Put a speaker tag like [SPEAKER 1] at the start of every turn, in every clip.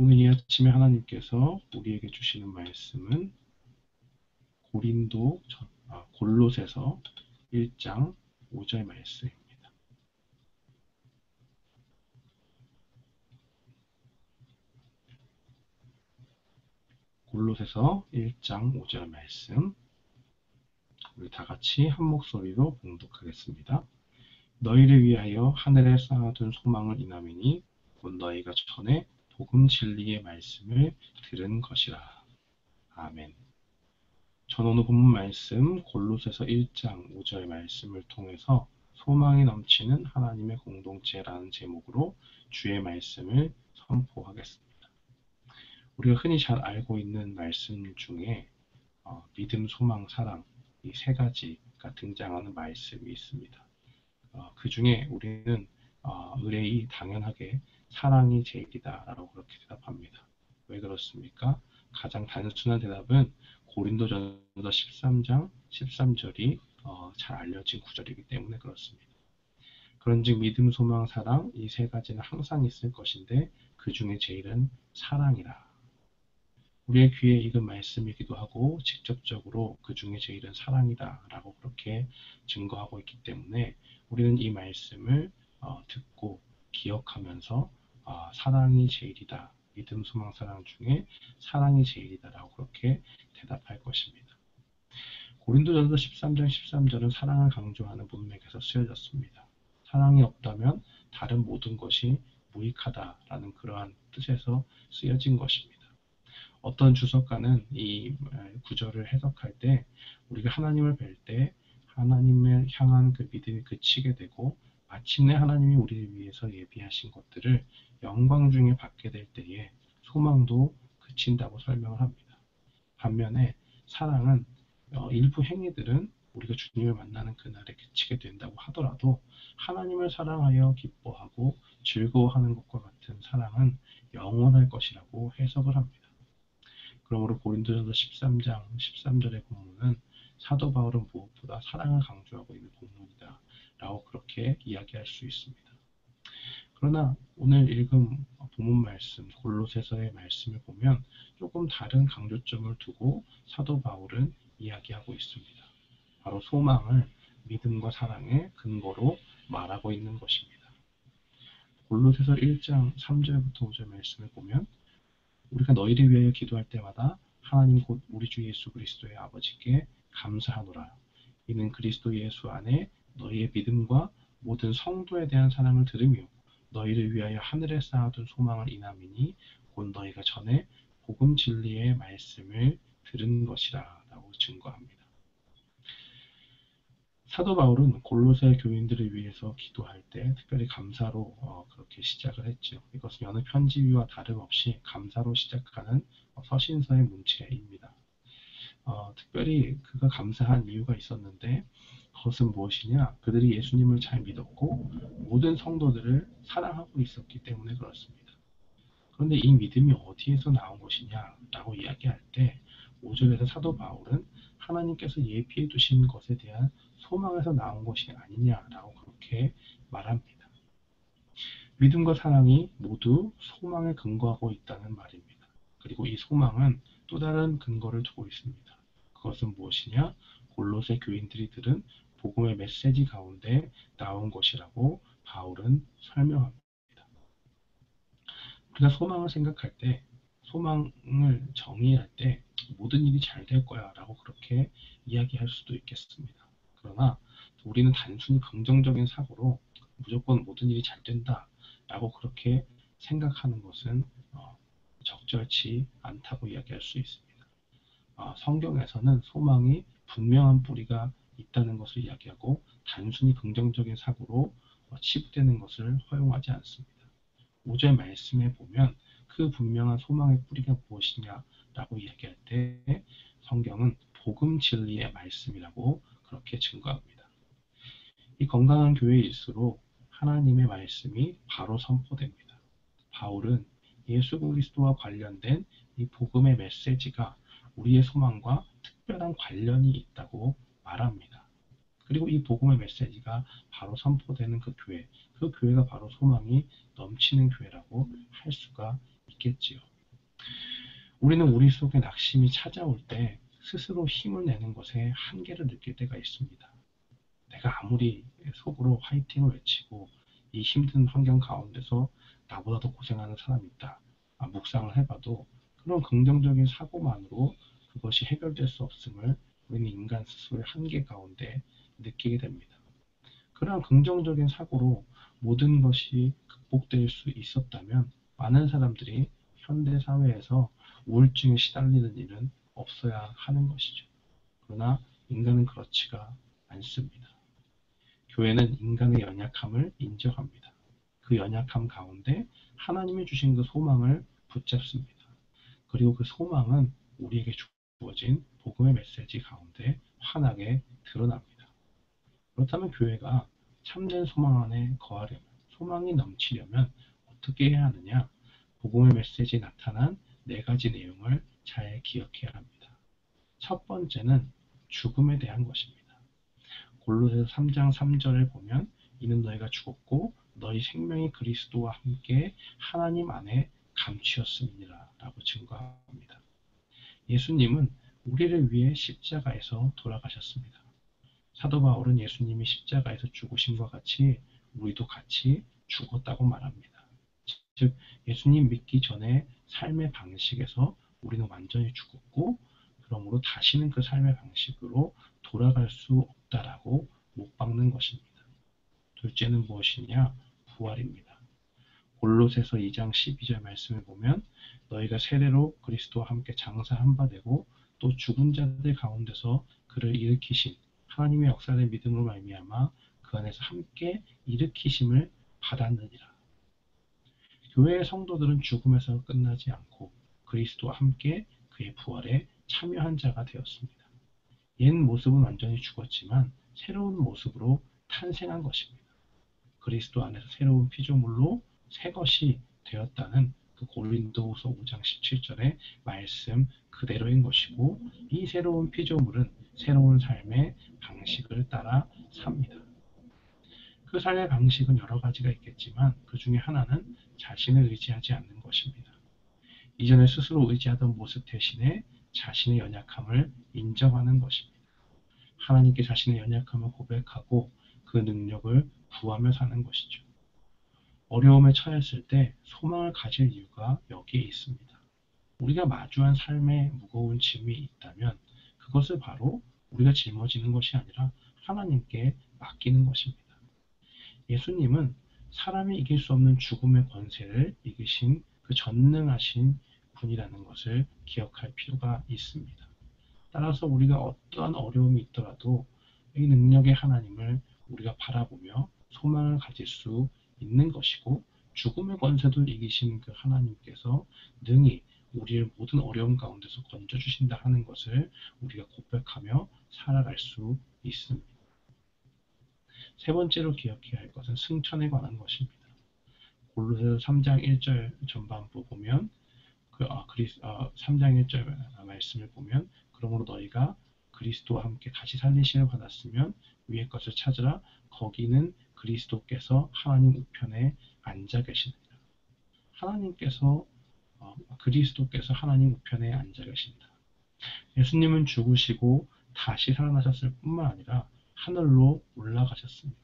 [SPEAKER 1] 오늘 이 아침에 하나님께서 우리에게 주시는 말씀은 골로새서 1장 5절 말씀입니다. 골로새서 1장 5절 말씀, 우리 다 같이 한 목소리로 봉독하겠습니다. 너희를 위하여 하늘에 쌓아둔 소망을 인함이니 곧 너희가 전에 복음 진리의 말씀을 들은 것이라. 아멘. 전 오늘 본문 말씀 골로새서 1장 5절 말씀을 통해서 소망이 넘치는 하나님의 공동체라는 제목으로 주의 말씀을 선포하겠습니다. 우리가 흔히 잘 알고 있는 말씀 중에 믿음, 소망, 사랑 이 세 가지가 등장하는 말씀이 있습니다. 그 중에 우리는 의뢰이 당연하게 사랑이 제일이다 라고 그렇게 대답합니다. 왜 그렇습니까? 가장 단순한 대답은 고린도전서 13장 13절이 잘 알려진 구절이기 때문에 그렇습니다. 그런즉 믿음, 소망, 사랑 이 세 가지는 항상 있을 것인데 그 중에 제일은 사랑이라. 우리의 귀에 익은 말씀이기도 하고 직접적으로 그 중에 제일은 사랑이다 라고 그렇게 증거하고 있기 때문에 우리는 이 말씀을 듣고 기억하면서 사랑이 제일이다. 믿음, 소망, 사랑 중에 사랑이 제일이다 라고 그렇게 대답할 것입니다. 고린도전서 13장 13절은 사랑을 강조하는 문맥에서 쓰여졌습니다. 사랑이 없다면 다른 모든 것이 무익하다라는 그러한 뜻에서 쓰여진 것입니다. 어떤 주석가는 이 구절을 해석할 때 우리가 하나님을 뵐 때 하나님을 향한 그 믿음이 그치게 되고 마침내 하나님이 우리를 위해서 예비하신 것들을 영광 중에 받게 될 때에 소망도 그친다고 설명을 합니다. 반면에 사랑은 일부 행위들은 우리가 주님을 만나는 그날에 그치게 된다고 하더라도 하나님을 사랑하여 기뻐하고 즐거워하는 것과 같은 사랑은 영원할 것이라고 해석을 합니다. 그러므로 고린도전서 13장 13절의 본문은 사도 바울은 무엇보다 사랑을 강조하고 있는 본문이다 라고 그렇게 이야기할 수 있습니다. 그러나 오늘 읽은 본문 말씀 골로새서의 말씀을 보면 조금 다른 강조점을 두고 사도 바울은 이야기하고 있습니다. 바로 소망을 믿음과 사랑의 근거로 말하고 있는 것입니다. 골로새서 1장 3절부터 5절 말씀을 보면 우리가 너희를 위하여 기도할 때마다 하나님 곧 우리 주 예수 그리스도의 아버지께 감사하노라. 이는 그리스도 예수 안에 너희의 믿음과 모든 성도에 대한 사랑을 들으며 너희를 위하여 하늘에 쌓아둔 소망을 인함이니 곧 너희가 전에 복음 진리의 말씀을 들은 것이라 라고 증거합니다. 사도 바울은 골로새 교인들을 위해서 기도할 때 특별히 감사로 그렇게 시작을 했죠. 이것은 여느 편지위와 다름없이 감사로 시작하는 서신서의 문체입니다. 특별히 그가 감사한 이유가 있었는데 그것은 무엇이냐? 그들이 예수님을 잘 믿었고 모든 성도들을 사랑하고 있었기 때문에 그렇습니다. 그런데 이 믿음이 어디에서 나온 것이냐? 라고 이야기할 때 5절에서 사도 바울은 하나님께서 예비해 두신 것에 대한 소망에서 나온 것이 아니냐라고 그렇게 말합니다. 믿음과 사랑이 모두 소망에 근거하고 있다는 말입니다. 그리고 이 소망은 또 다른 근거를 두고 있습니다. 그것은 무엇이냐? 골로새 교인들이 들은 복음의 메시지 가운데 나온 것이라고 바울은 설명합니다. 우리가 소망을 생각할 때, 소망을 정의할 때 모든 일이 잘 될 거야 라고 그렇게 이야기할 수도 있겠습니다. 그러나 우리는 단순히 긍정적인 사고로 무조건 모든 일이 잘 된다 라고 그렇게 생각하는 것은 적절치 않다고 이야기할 수 있습니다. 성경에서는 소망이 분명한 뿌리가 있다는 것을 이야기하고 단순히 긍정적인 사고로 치부되는 것을 허용하지 않습니다. 5절 말씀에 보면 그 분명한 소망의 뿌리가 무엇이냐라고 이야기할 때 성경은 복음 진리의 말씀이라고 그렇게 증거합니다. 이 건강한 교회일수록 하나님의 말씀이 바로 선포됩니다. 바울은 예수 그리스도와 관련된 이 복음의 메시지가 우리의 소망과 특별한 관련이 있다고 말합니다. 그리고 이 복음의 메시지가 바로 선포되는 그 교회가 바로 소망이 넘치는 교회라고 할 수가 있겠지요. 우리는 우리 속에 낙심이 찾아올 때 스스로 힘을 내는 것에 한계를 느낄 때가 있습니다. 내가 아무리 속으로 화이팅을 외치고 이 힘든 환경 가운데서 나보다 더 고생하는 사람이 있다. 묵상을 해봐도 그런 긍정적인 사고만으로 그것이 해결될 수 없음을 우리는 인간 스스로의 한계 가운데 느끼게 됩니다. 그러한 긍정적인 사고로 모든 것이 극복될 수 있었다면 많은 사람들이 현대 사회에서 우울증에 시달리는 일은 없어야 하는 것이죠. 그러나 인간은 그렇지가 않습니다. 교회는 인간의 연약함을 인정합니다. 그 연약함 가운데 하나님이 주신 그 소망을 붙잡습니다. 그리고 그 소망은 우리에게 주어진 복음의 메시지 가운데 환하게 드러납니다. 그렇다면 교회가 참된 소망 안에 거하려면, 소망이 넘치려면 어떻게 해야 하느냐? 복음의 메시지에 나타난 네 가지 내용을 잘 기억해야 합니다. 첫 번째는 죽음에 대한 것입니다. 골로새서 3장 3절을 보면 이는 너희가 죽었고 너희 생명이 그리스도와 함께 하나님 안에 감추었음이니라 라고 증거합니다. 예수님은 우리를 위해 십자가에서 돌아가셨습니다. 사도 바울은 예수님이 십자가에서 죽으심과 같이 우리도 같이 죽었다고 말합니다. 즉 예수님 믿기 전에 삶의 방식에서 우리는 완전히 죽었고 그러므로 다시는 그 삶의 방식으로 돌아갈 수 없다라고 못 박는 것입니다. 둘째는 무엇이냐? 부활입니다. 골로새서 2장 12절 말씀을 보면 너희가 세례로 그리스도와 함께 장사한 바 되고 또 죽은 자들 가운데서 그를 일으키신 하나님의 역사된 믿음으로 말미암아 그 안에서 함께 일으키심을 받았느니라. 교회의 성도들은 죽음에서 끝나지 않고 그리스도와 함께 그의 부활에 참여한 자가 되었습니다. 옛 모습은 완전히 죽었지만 새로운 모습으로 탄생한 것입니다. 그리스도 안에서 새로운 피조물로 새 것이 되었다는 그 고린도후서 5장 17절의 말씀 그대로인 것이고 이 새로운 피조물은 새로운 삶의 방식을 따라 삽니다. 그 삶의 방식은 여러 가지가 있겠지만 그 중에 하나는 자신을 의지하지 않는 것입니다. 이전에 스스로 의지하던 모습 대신에 자신의 연약함을 인정하는 것입니다. 하나님께 자신의 연약함을 고백하고 그 능력을 구하며 사는 것이죠. 어려움에 처했을 때 소망을 가질 이유가 여기에 있습니다. 우리가 마주한 삶에 무거운 짐이 있다면 그것을 바로 우리가 짊어지는 것이 아니라 하나님께 맡기는 것입니다. 예수님은 사람이 이길 수 없는 죽음의 권세를 이기신 그 전능하신 분이라는 것을 기억할 필요가 있습니다. 따라서 우리가 어떠한 어려움이 있더라도 이 능력의 하나님을 우리가 바라보며 소망을 가질 수 있는 것이고 죽음의 권세도 이기신 그 하나님께서 능히 우리를 모든 어려움 가운데서 건져주신다 하는 것을 우리가 고백하며 살아갈 수 있습니다. 세 번째로 기억해야 할 것은 승천에 관한 것입니다. 골로새서 3장 1절 전반부 보면 3장 1절 말씀을 보면 그러므로 너희가 그리스도와 함께 다시 살리심을 받았으면 위의 것을 찾으라 거기는 그리스도께서 하나님 우편에 앉아 계시느니라. 그리스도께서 하나님 우편에 앉아 계신다. 예수님은 죽으시고 다시 살아나셨을 뿐만 아니라 하늘로 올라가셨습니다.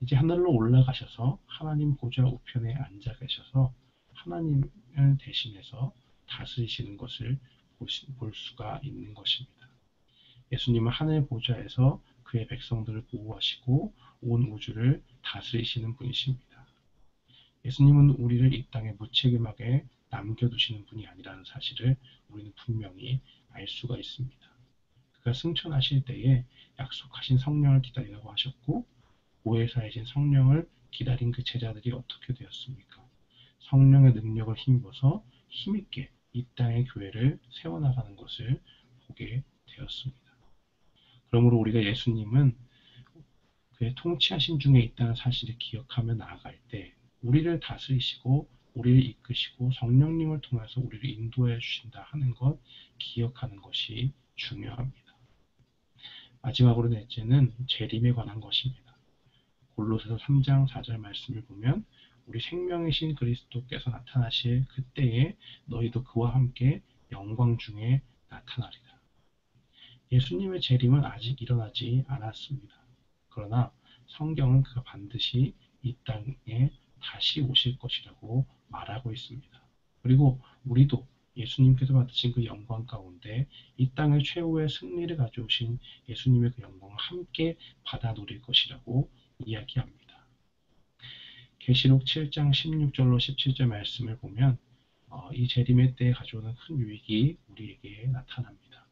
[SPEAKER 1] 이제 하늘로 올라가셔서 하나님 보좌 우편에 앉아 계셔서 하나님을 대신해서 다스리시는 것을 볼 수가 있는 것입니다. 예수님은 하늘 보좌에서 그의 백성들을 보호하시고 온 우주를 다스리시는 분이십니다. 예수님은 우리를 이 땅에 무책임하게 남겨두시는 분이 아니라는 사실을 우리는 분명히 알 수가 있습니다. 그가 승천하실 때에 약속하신 성령을 기다리라고 하셨고 보혜사이신 성령을 기다린 그 제자들이 어떻게 되었습니까? 성령의 능력을 힘입어서 힘있게 이 땅의 교회를 세워나가는 것을 보게 되었습니다. 그러므로 우리가 예수님은 그의 통치하심 중에 있다는 사실을 기억하며 나아갈 때 우리를 다스리시고 우리를 이끄시고 성령님을 통해서 우리를 인도해 주신다 하는 것 기억하는 것이 중요합니다. 마지막으로 넷째는 재림에 관한 것입니다. 골로새서 3장 4절 말씀을 보면 우리 생명이신 그리스도께서 나타나실 그때에 너희도 그와 함께 영광 중에 나타나리라. 예수님의 재림은 아직 일어나지 않았습니다. 그러나 성경은 그가 반드시 이 땅에 다시 오실 것이라고 말하고 있습니다. 그리고 우리도 예수님께서 받으신 그 영광 가운데 이 땅의 최후의 승리를 가져오신 예수님의 그 영광을 함께 받아 누릴 것이라고 이야기합니다. 계시록 7장 16절로 17절 말씀을 보면 이 재림의 때에 가져오는 큰 유익이 우리에게 나타납니다.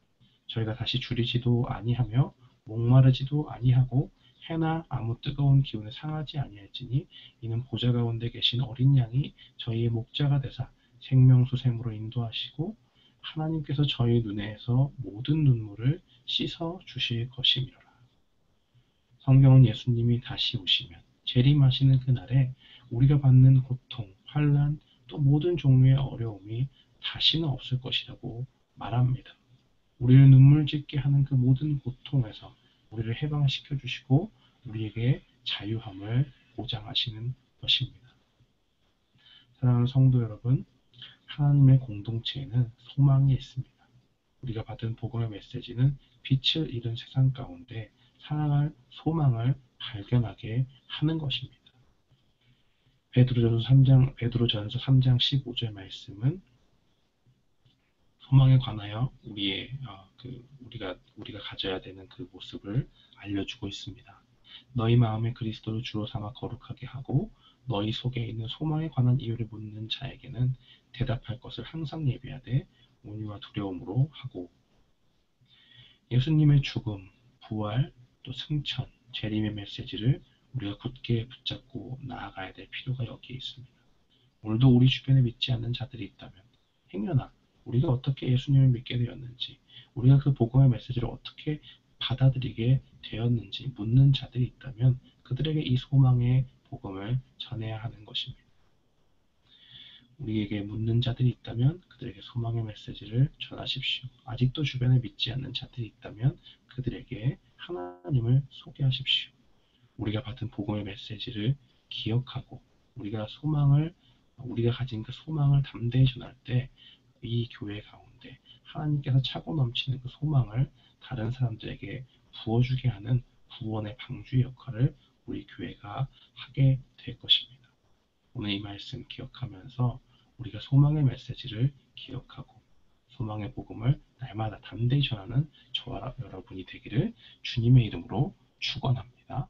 [SPEAKER 1] 저희가 다시 줄이지도 아니하며 목마르지도 아니하고 해나 아무 뜨거운 기운에 상하지 아니할지니 이는 보좌 가운데 계신 어린 양이 저희의 목자가 되사 생명수 샘으로 인도하시고 하나님께서 저희 눈에서 모든 눈물을 씻어 주실 것이미라. 성경은 예수님이 다시 오시면 재림하시는 그날에 우리가 받는 고통, 환난, 또 모든 종류의 어려움이 다시는 없을 것이라고 말합니다. 우리를 눈물 짓게 하는 그 모든 고통에서 우리를 해방시켜 주시고 우리에게 자유함을 보장하시는 것입니다. 사랑하는 성도 여러분, 하나님의 공동체에는 소망이 있습니다. 우리가 받은 복음의 메시지는 빛을 잃은 세상 가운데 살아갈 소망을 발견하게 하는 것입니다. 베드로전서 3장 15절 말씀은 소망에 관하여 우리가 가져야 되는 그 모습을 알려주고 있습니다. 너희 마음에 그리스도를 주로 삼아 거룩하게 하고 너희 속에 있는 소망에 관한 이유를 묻는 자에게는 대답할 것을 항상 예비하되 온유와 두려움으로 하고. 예수님의 죽음, 부활, 또 승천, 재림의 메시지를 우리가 굳게 붙잡고 나아가야 될 필요가 여기에 있습니다. 오늘도 우리 주변에 믿지 않는 자들이 있다면 행여나 우리가 어떻게 예수님을 믿게 되었는지, 우리가 그 복음의 메시지를 어떻게 받아들이게 되었는지 묻는 자들이 있다면 그들에게 이 소망의 복음을 전해야 하는 것입니다. 우리에게 묻는 자들이 있다면 그들에게 소망의 메시지를 전하십시오. 아직도 주변에 믿지 않는 자들이 있다면 그들에게 하나님을 소개하십시오. 우리가 받은 복음의 메시지를 기억하고 우리가 가진 그 소망을 담대히 전할 때 이 교회 가운데 하나님께서 차고 넘치는 그 소망을 다른 사람들에게 부어주게 하는 구원의 방주의 역할을 우리 교회가 하게 될 것입니다. 오늘 이 말씀 기억하면서 우리가 소망의 메시지를 기억하고 소망의 복음을 날마다 담대히 전하는 저와 여러분이 되기를 주님의 이름으로 축원합니다.